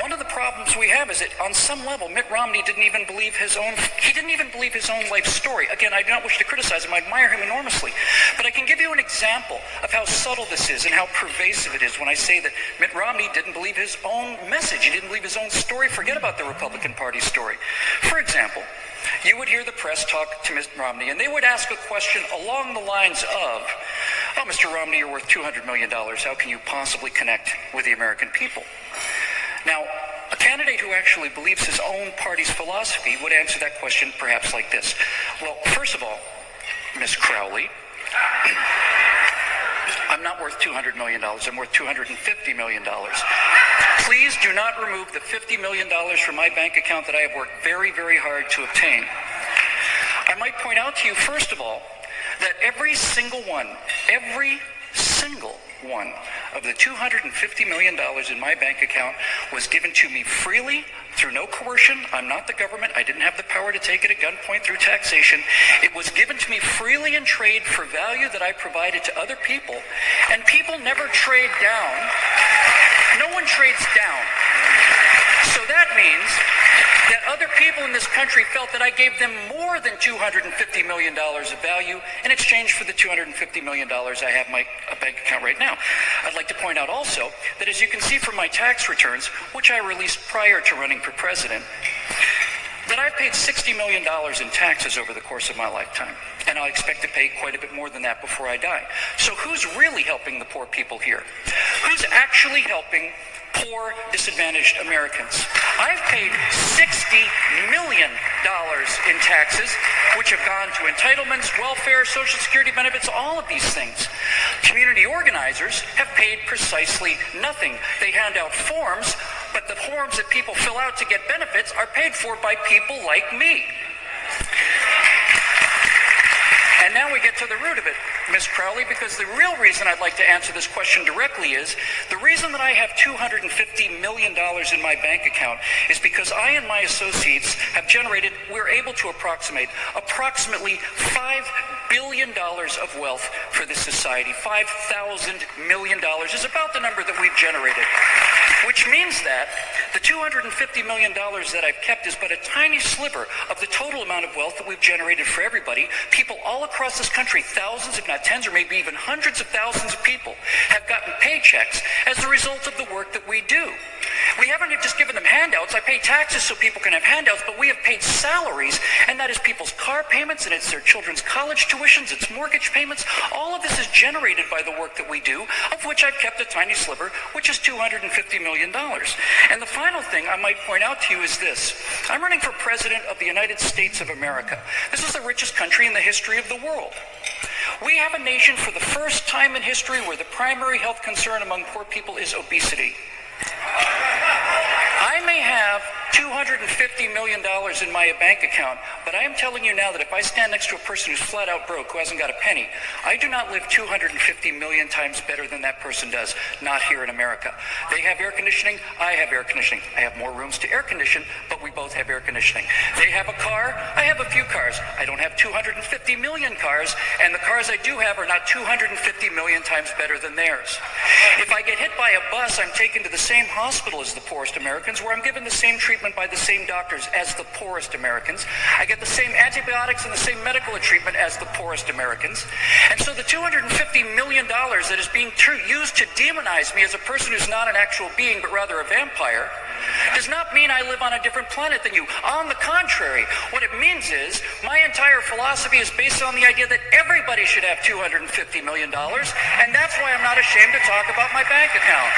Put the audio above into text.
One of the problems we have is that on some level, Mitt Romney didn't even believe his own life story. Again, I do not wish to criticize him. I admire him enormously. But I can give you an example of how subtle this is and how pervasive it is when I say that Mitt Romney didn't believe his own message. He didn't believe his own story. Forget about the Republican Party story. For example, you would hear the press talk to Mitt Romney, and they would ask a question along the lines of, "Oh, Mr. Romney, you're worth $200 million. How can you possibly connect with the American people?" Now, a candidate who actually believes his own party's philosophy would answer that question perhaps like this. Well, first of all, Ms. Crowley, I'm not worth $200 million. I'm worth $250 million. Please do not remove the $50 million from my bank account that I have worked very, very hard to obtain. I might point out to you, first of all, that every single one of the $250 million in my bank account was given to me freely, through no coercion. I'm not the government. I didn't have the power to take it at gunpoint through taxation. It was given to me freely in trade for value that I provided to other people, and people never trade down. No one trades down. So that means that other people in this country felt that I gave them more than $250 million of value in exchange for the $250 million I have in my bank account right now. I'd like to point out also that, as you can see from my tax returns, which I released prior to running for president, that I've paid $60 million in taxes over the course of my lifetime. And I expect to pay quite a bit more than that before I die. So who's really helping the poor people here? Who's actually helping poor, disadvantaged Americans? I've paid $60 million in taxes, which have gone to entitlements, welfare, Social Security benefits, all of these things. Community organizers have paid precisely nothing. They hand out forms, but the forms that people fill out to get benefits are paid for by people like me. And now we get to the root of it, Ms. Crowley, because the real reason I'd like to answer this question directly is the reason that I have $250 million in my bank account is because I and my associates have generated, we're able to approximate approximately $5 billion of wealth for this society. $5,000 million is about the number that we've generated, which means that the $250 million that I've kept is but a tiny sliver of the total amount of wealth that we've generated for everybody. People all across this country, thousands, if not tens, or maybe even hundreds of thousands of people have gotten paychecks as a result of the work that we do. We haven't just given them handouts. I pay taxes so people can have handouts, but we have paid salaries, and that is people's car payments, and it's their children's college tuitions, it's mortgage payments. All of this is generated by the work that we do, of which I've kept a tiny sliver, which is $250 million. And the final thing I might point out to you is this. I'm running for President of the United States of America. This is the richest country in the history of the world. We have a nation for the first time in history where the primary health concern among poor people is obesity. I may have $250 million in my bank account, but I am telling you now that if I stand next to a person who's flat out broke, who hasn't got a penny, I do not live 250 million times better than that person does, not here in America. They have air conditioning, I have air conditioning. I have more rooms to air condition, but we both have air conditioning. They have a car, I have a few cars. I don't have 250 million cars, and the cars I do have are not 250 million times better than theirs. If I get hit by a bus, I'm taken to the same hospital as the poorest Americans, where I'm given the same treatment by the same doctors as the poorest Americans. I get the same antibiotics and the same medical treatment as the poorest Americans. And so the $250 million that is being used to demonize me as a person who's not an actual being, but rather a vampire, does not mean I live on a different planet than you. On the contrary, what it means is my entire philosophy is based on the idea that everybody should have $250 million, and that's why I'm not ashamed to talk about my bank account.